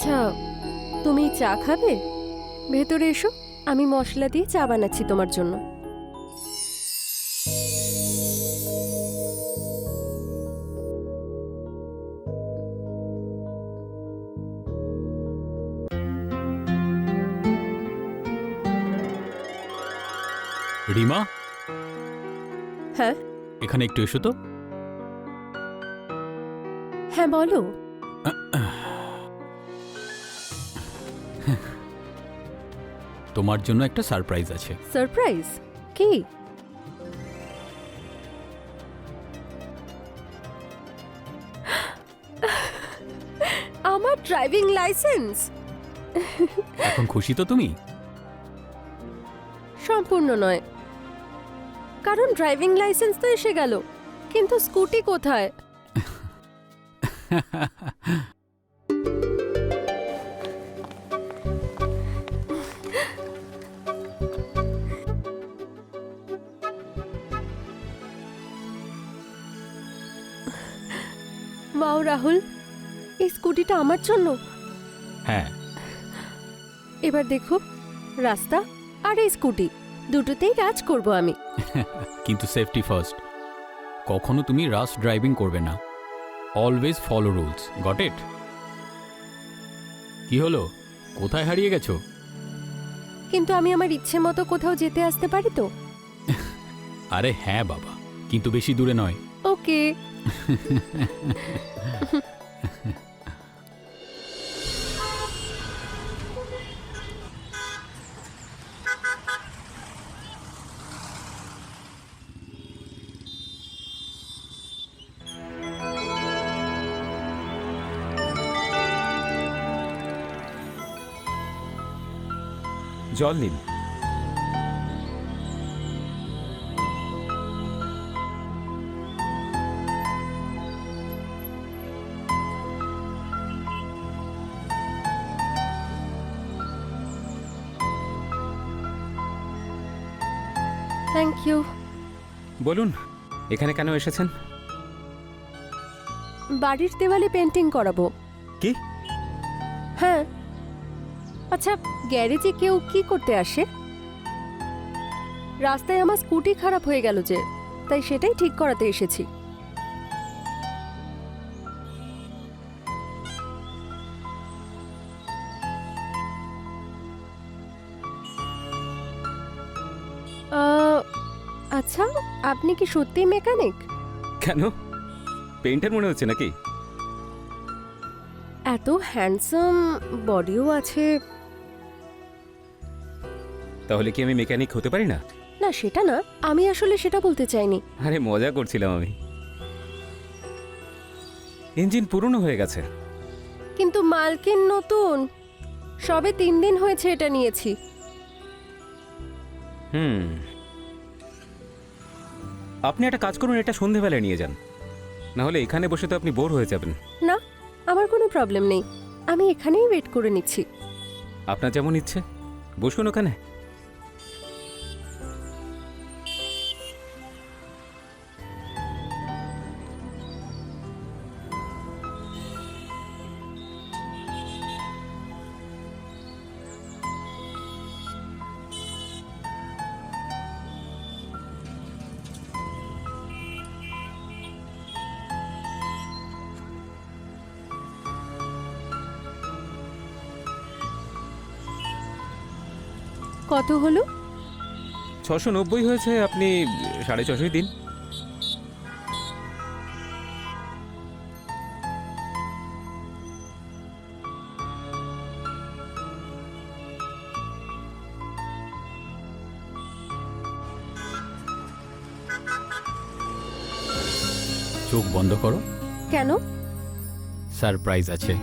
আচ্ছা, তুমি চা খাবে? ভেতরে এসো, আমি মশলা দিয়ে চা বানাচ্ছি তোমার জন্য। রিমা, হ্যাঁ এখানে একটু এসো তো। হ্যাঁ বলো। তোমার জন্য একটা সারপ্রাইজ আছে। সারপ্রাইজ? কি? আমার ড্রাইভিং লাইসেন্স? এখন খুশি তো তুমি? সম্পূর্ণ নয়, কারণ ড্রাইভিং লাইসেন্স তো এসে গেল, কিন্তু স্কুটি কোথায়? ওয়াও রাহুল, এই স্কুটিটা আমার জন্য। হ্যাঁ, এবার দেখো, রাস্তা আর এই স্কুটি দুটোতেই রাজ করব আমি। কিন্তু সেফটি ফার্স্ট। কখনো তুমি রাশ ড্রাইভিং করবে না। Always follow rules, got it? কি হলো, কোথায় হারিয়ে গেছো? কিন্তু আমি আমার ইচ্ছে মতো কোথাও যেতে আসতে পারি তো? আরে হ্যাঁ বাবা, কিন্তু বেশি দূরে নয়। ওকে। জল নিন। Thank you. বলুন, এখানে কেন এসেছেন? বাড়ির দেওয়ালে পেন্টিং করাবো। কি? হ্যাঁ। আচ্ছা, গ্যারেজে কেউ কি করতে আসে? রাস্তায় আমার স্কুটি খারাপ হয়ে গেল যে, তাই সেটাই ঠিক করাতে এসেছি। আচ্ছা, আপনি কি সত্যি মেকানিক? কেন, পেইন্টার মনে হচ্ছে নাকি? এত হ্যান্ডসাম বডিও আছে। তাহলে কি আমি মেকানিক হতে পারি না? না, সেটা না, আমি আসলে সেটা বলতে চাইনি। আরে মজা করছিলাম আমি। ইঞ্জিন পুরনো হয়ে গেছে। কিন্তু মালকিন নতুন, সবে 3 দিন হয়েছে এটা নিয়েছি। আপনি একটা কাজ করুন, এটা সন্ধেবেলায় নিয়ে যান, না হলে এখানে বসে তো আপনি বোর হয়ে যাবেন। না, আমার কোনো প্রবলেম নেই, আমি এখানেই ওয়েট করে নিচ্ছি। আপনার যেমন ইচ্ছে, বসুন ওখানে। কত হলো? 690 হয়েছে, আপনি 650 দিন। চোখ বন্ধ করো, কেন? সারপ্রাইজ আছে।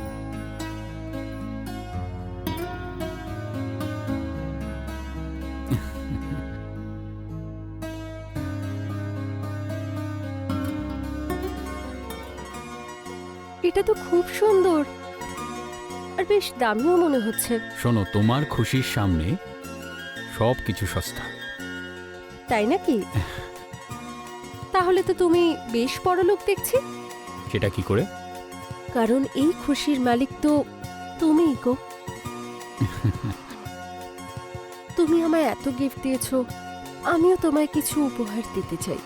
এটা তো খুব সুন্দর আর বেশ দামিও মনে হচ্ছে। শোনো, তোমার খুশির সামনে সব কিছু সস্তা। তাই নাকি? তাহলে তো তুমি বেশ বড়লোক দেখছি। সেটা কি করে? কারণ এই খুশির মালিক তো তুমি গো। তুমি আমায় এত গিফট দিয়েছো, আমিও তোমায় কিছু উপহার দিতে চাই।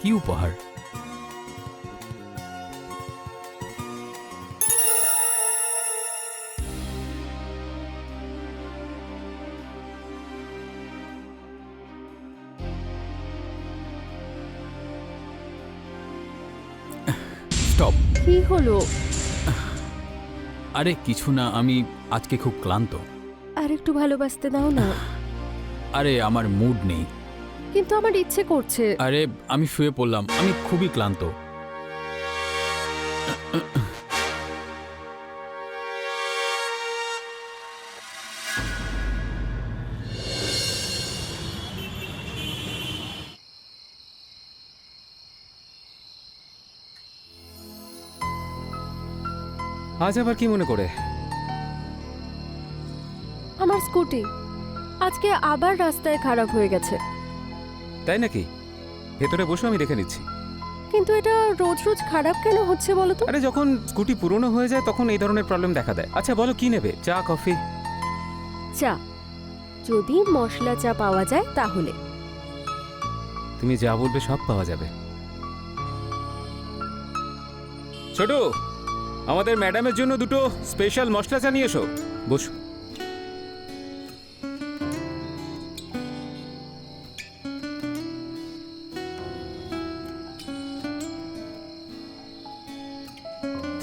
কি উপহার? স্টপ। কি হলো? আরে কিছু না, আমি আজকে খুব ক্লান্ত। আর একটু ভালোবাসতে দাও না। আরে আমার মুড নেই। কিন্তু আমার ইচ্ছে করছে। আরে আমি শুয়ে পড়লাম, আমি খুবই ক্লান্ত। আজ আবার কি মনে করে? আমার স্কুটি আজকে আবার রাস্তায় খারাপ হয়ে গেছে। তাই নাকি? ভেতরে বসে আমি দেখে নিচ্ছি। কিন্তু এটা রোজ রোজ খারাপ কেন হচ্ছে বলো তো? আরে যখন স্কুটি পুরনো হয়ে যায় তখন এই ধরনের প্রবলেম দেখা দেয়। আচ্ছা বলো কি নেবে, চা কফি? চা, যদি মশলা চা পাওয়া যায় তাহলে। তুমি যা বলবে সব পাওয়া যাবে। ছোট, আমাদের ম্যাডামের জন্য দুটো স্পেশাল মশলা চা নিয়ে এসো। বসো।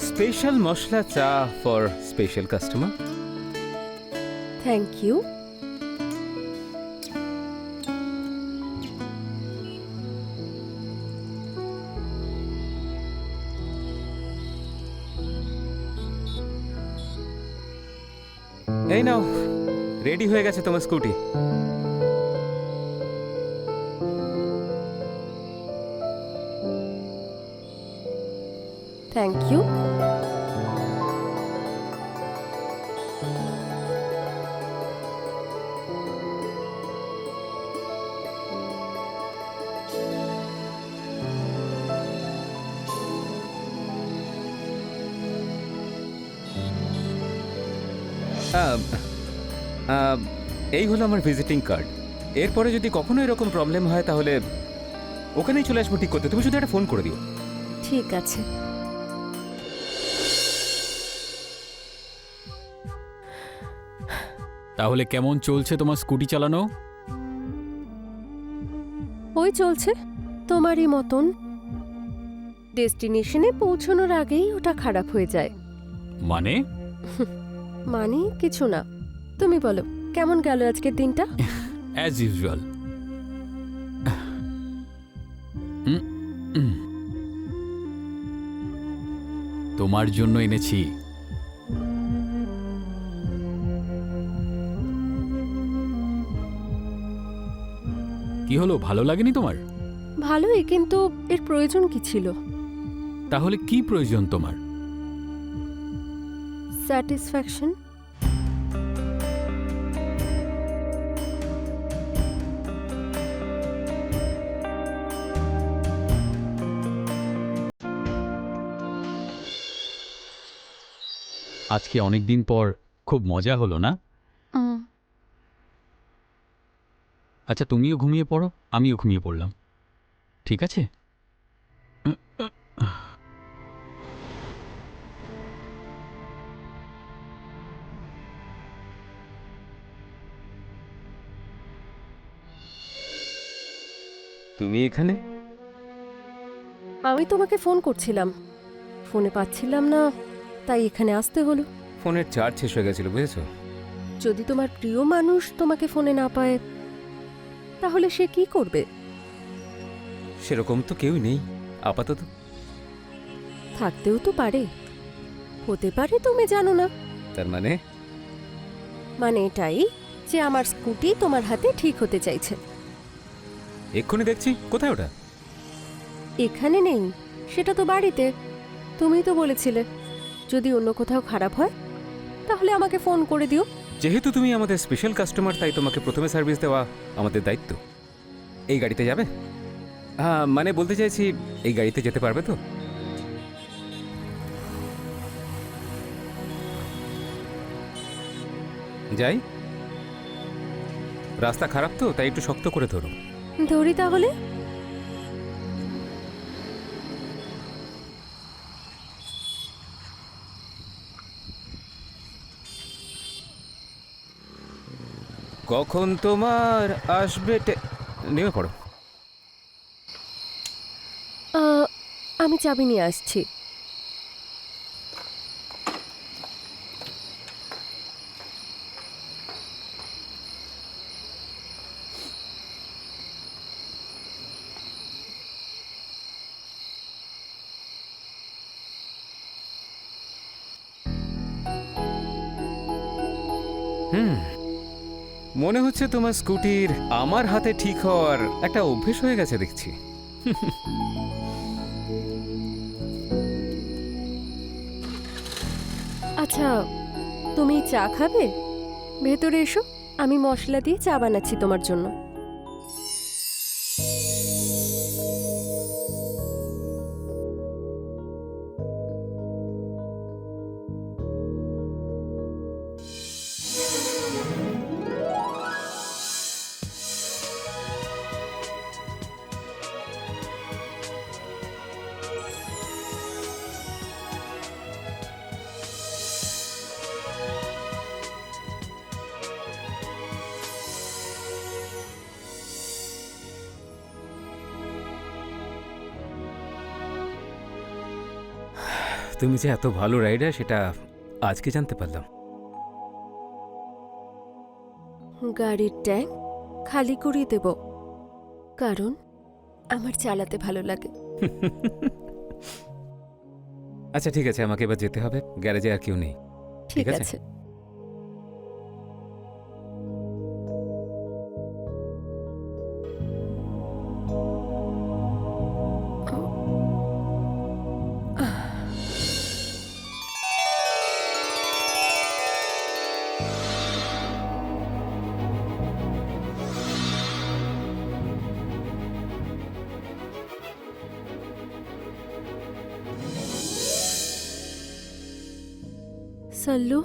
স্পেশাল মশলা চা for special customer. Thank you. এই নাও, রেডি হয়ে গেছে তোমার স্কুটি। Thank you. এই হলো আমার ভিজিটিং কার্ড। এরপরে যদি কখনো এরকম প্রবলেম হয় তাহলে ওখানেই চলে আসবো ঠিক করতে। তুমি শুধু একটা ফোন করে দিও। ঠিক আছে। তাহলে কেমন চলছে তোমার স্কুটি চালানো? ওই চলছে তোমারই মতন। ডেস্টিনেশনে পৌঁছানোর আগেই ওটা খারাপ হয়ে যায়। মানে? মানে কিছু না। তুমি বলো কেমন গেল আজকের দিনটা? As usual. তোমার জন্য এনেছি। কি হলো, ভালো লাগেনি তোমার? ভালোই, কিন্তু এর প্রয়োজন কি ছিল? তাহলে কি প্রয়োজন তোমার? স্যাটিসফ্যাকশন। আজকে অনেক দিন পর খুব মজা হলো না? আচ্ছা তুমিও ঘুমিয়ে পড়ো, আমিও ঘুমিয়ে পড়লাম, ঠিক আছে? তুমি এখানে? আমি তোমাকে ফোন করছিলাম, ফোনে পাচ্ছিলাম না, তাই এখানে আসতে হলো। ফোনের চার্জ শেষ হয়ে গেছিল, বুঝেছো? যদি তোমার প্রিয় মানুষ তোমাকে ফোনে না পায় তাহলে সে কি করবে? সেরকম তো কেউই নেই আপাতত। থাকতেও তো পারে, হতে পারে তুমি জানো না। তার মানে? মানে এটাই যে আমার স্কুটি তোমার হাতে ঠিক হতে চাইছে। এক্ষুনি দেখছি। কোথায় ওটা? এখানে নেই, সেটা তো বাড়িতে। তুমিই তো বলেছিলে যদি অন্য কোথাও খারাপ হয় তাহলে আমাকে ফোন করে দিও। যেহেতু তুমি আমাদের স্পেশাল কাস্টমার তাই তোমাকে প্রথমে সার্ভিস দেওয়া আমাদের দায়িত্ব। এই গাড়িতে যাবে? হ্যাঁ, মানে বলতে চাইছি এই গাড়িতে যেতে পারবে তো? যাই? রাস্তা খারাপ তো, তাই একটু শক্ত করে ধরো। ধরি তাহলে। কখন তোমার আসবে নেমে পড়ো। আমি চাবি নিয়ে আসছি। মনে হচ্ছে তোমার স্কুটির আমার হাতে ঠিক হওয়ার একটা অভ্যেস হয়ে গেছে দেখছি। আচ্ছা, তুমি চা খাবে? ভেতরে এসো, আমি মশলা দিয়ে চা বানাচ্ছি তোমার জন্য। তুমি যে এত ভালো রাইডার সেটা আজকে জানতে পারলাম। গাড়ির ট্যাঙ্ক খালি করিয়ে দেব, কারণ আমার চালাতে ভালো লাগে। আচ্ছা ঠিক আছে, আমাকে এবার যেতে হবে, গ্যারেজে আর কেউ নেই। ঠিক ঠিক আছে। আছে। সাল্লু,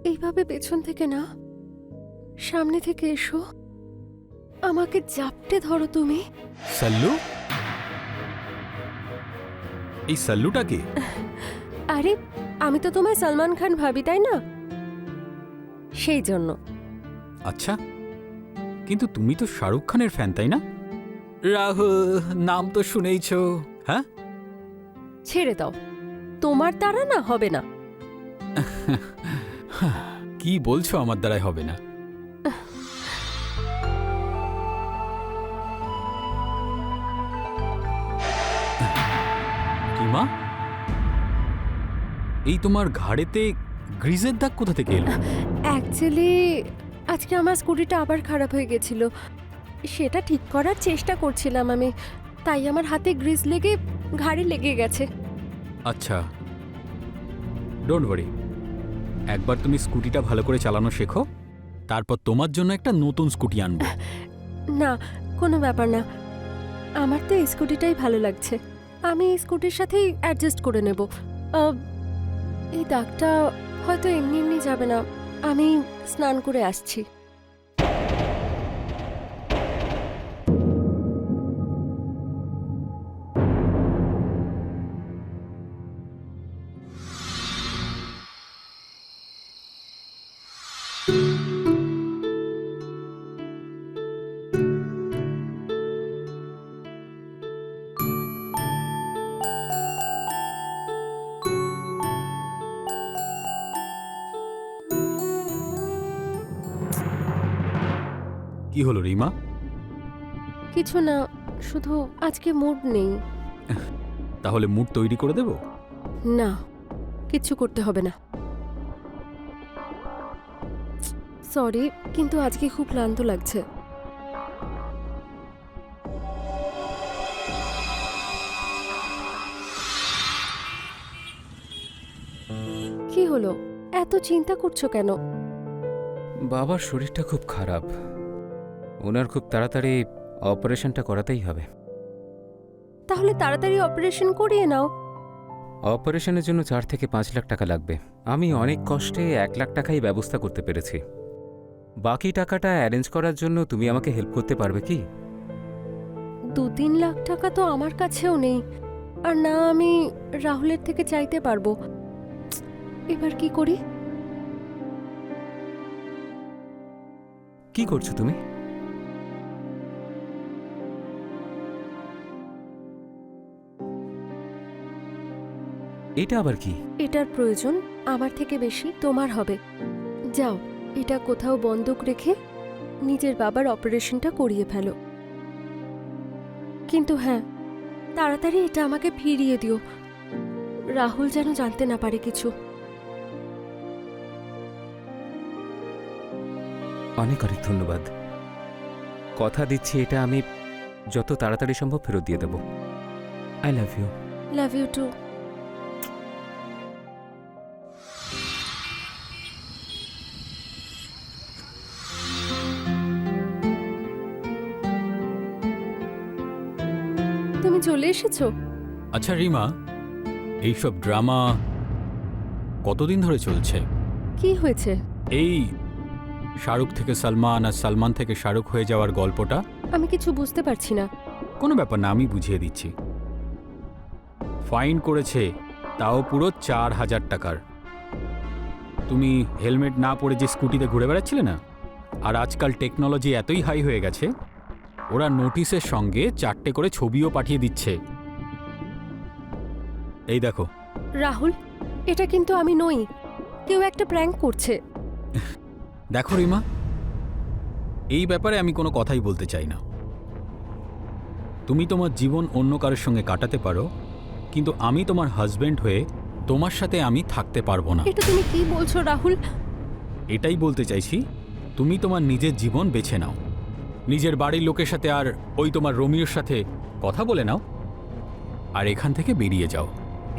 এইভাবে পেছন থেকে না, সামনে থেকে এসো, আমাকে জাপটে ধরো তুমি। সাল্লু? এই সাল্লুটা কে? আরে, আমি তো তোমায় সলমান খান ভাবি, তাই না? সেই জন্য। আচ্ছা, কিন্তু তুমি তো শাহরুখ খানের ফ্যান, তাই না? রাহুল নাম তো শুনেইছ। হ্যাঁ, ছেড়ে দাও, তোমার দ্বারা না হবে না। কি বলছো আমার দ্বারাই হবে না? রিমা, এই তোমার ঘাড়েতে গ্রিজের দাগ কোথা থেকে এলো? অ্যাকচুয়ালি আজকে আমার স্কুটিটা আবার খারাপ হয়ে গেছিল, সেটা ঠিক করার চেষ্টা করছিলাম আমি, তাই আমার হাতে গ্রিজ লেগে ঘাড়ে লেগে গেছে। আচ্ছা, ডোন্ট ওয়ারি, একবার তুমি স্কুটিটা ভালো করে চালানো শেখো, তারপর তোমার জন্য একটা নতুন স্কুটি আনবো। না, কোনো ব্যাপার না, আমার তো এই স্কুটিটাই ভালো লাগছে, আমি এই স্কুটির সাথেই অ্যাডজাস্ট করে নেব। এই দাগটা হয়তো এমনি এমনি যাবে না, আমি স্নান করে আসছি। কি হলো রিমা? কিছু না, শুধু আজকে মুড নেই। তাহলে মুড তৈরি করে দেব? না, কিচ্ছু করতে হবে না। সরি, কিন্তু আজকে খুব ক্লান্ত লাগছে। কি হলো, এত চিন্তা করছো কেন? বাবার শরীরটা খুব খারাপ, ওনার খুব তাড়াতাড়ি অপারেশনটা করাতেই হবে। তাহলে তাড়াতাড়ি অপারেশন করিয়ে নাও। অপারেশনের জন্য 4 থেকে 5 লাখ টাকা লাগবে। আমি অনেক কষ্টে 1 লাখ টাকাই ব্যবস্থা করতে পেরেছি। বাকি টাকাটা অ্যারেঞ্জ করার জন্য তুমি আমাকে হেল্প করতে পারবে কি? 2-3 লাখ টাকা তো আমার কাছেও নেই, আর না আমি রাহুলের থেকে চাইতে পারবো। এবার কি করি? কি করছো তুমি? এটা আবার কি? এটার প্রয়োজন আমার থেকে বেশি তোমার হবে। যাও, এটা কোথাও বন্ধক রেখে নিজের বাবার অপারেশনটা করিয়ে ফেলো। কিন্তু হ্যাঁ, তাড়াতাড়ি এটা আমাকে ফিরিয়ে দিও। রাহুল যেন জানতে না পারে কিছু। অনেক অনেক ধন্যবাদ। কথা দিচ্ছি এটা আমি যত তাড়াতাড়ি সম্ভব ফেরত দিয়ে দেব। I love you. Love you too. তুমি চলে এসেছো? আচ্ছা রিমা, এইসব ড্রামা কতদিন ধরে চলছে? কি হয়েছে? এই শাহরুখ থেকে সালমান আর সালমান থেকে শাহরুখ হয়ে যাওয়ার গল্পটা? আমি কিছু বুঝতে পারছি না। কোনো ব্যাপার না, আমি বুঝিয়ে দিচ্ছি। ফাইন করেছে, তাও পুরো 4,000 টাকার। তুমি হেলমেট না পরে যে স্কুটিতে ঘুরে বেড়াচ্ছিলে না, আর আজকাল টেকনোলজি এতই হাই হয়ে গেছে, ওরা নোটিশের সঙ্গে 4টে করে ছবিও পাঠিয়ে দিচ্ছে। এই দেখো। রাহুল, এটা কিন্তু আমি নই। কেউ একটা প্র্যাঙ্ক করছে। দেখো রিমা, এই ব্যাপারে আমি কোনো কথাই বলতে চাই না। তুমি তোমার জীবন অন্য কারোর সঙ্গে কাটাতে পারো, কিন্তু আমি তোমার হাজবেন্ড হয়ে তোমার সাথে আমি থাকতে পারবো না। এটা তুমি কি বলছো রাহুল? এটাই বলতে চাইছি, তুমি তোমার নিজের জীবন বেছে নাও। নিজের বাড়ির লোকের সাথে আর ওই তোমার রোমিওর সাথে কথা বলে নাও, আর এখান থেকে বেরিয়ে যাও।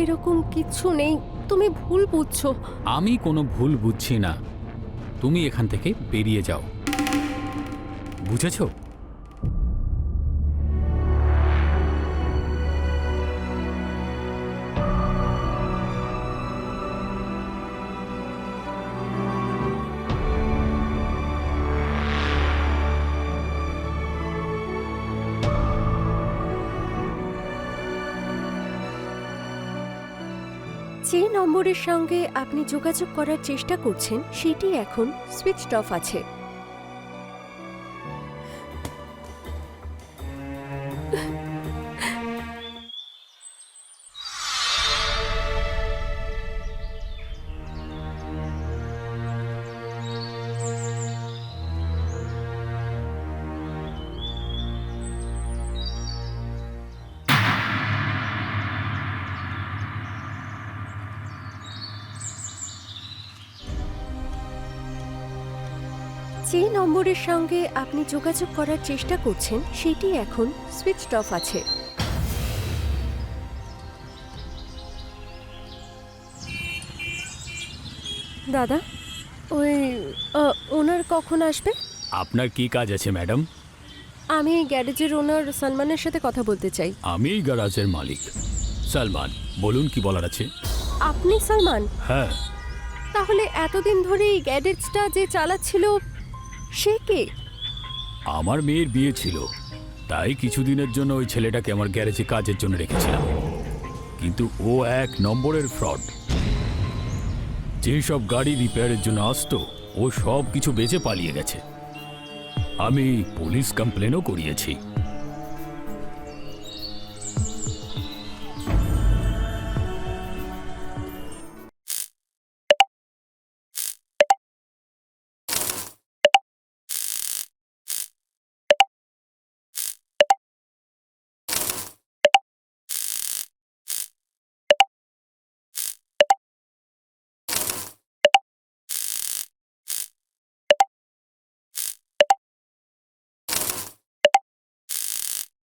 এরকম কিচ্ছু নেই, তুমি ভুল বুঝছো। আমি কোনো ভুল বুঝছি না, তুমি এখান থেকে বেরিয়ে যাও, বুঝেছো? যে নম্বরের সঙ্গে আপনি যোগাযোগ করার চেষ্টা করছেন সেটি এখন সুইচড অফ আছে। যে নম্বরের সঙ্গে আপনি যোগাযোগ করার চেষ্টা করছেন সেটি এখন সুইচড অফ আছে। দাদা, ওই ওনার কখন আসবে? আপনার কি কাজ আছে ম্যাডাম? আমি এই গ্যারেজের ওনার সালমানের সাথে কথা বলতে চাই। আমি এই গ্যারাজের মালিক সালমান, বলুন কি বলার আছে। আপনি সালমান? হ্যাঁ। তাহলে এতদিন ধরে এই গ্যারেজটা যে চালাচ্ছিল সে কে? আমার মেয়ের বিয়ে ছিল, তাই কিছুদিনের জন্য ওই ছেলেটাকে আমার গ্যারেজে কাজের জন্য রেখেছিলাম। কিন্তু ও 1 নম্বরের ফ্রড। যেসব গাড়ি রিপেয়ারের জন্য আসতো, ও সব কিছু বেচে পালিয়ে গেছে। আমি পুলিশ কমপ্লেনও করিয়েছি।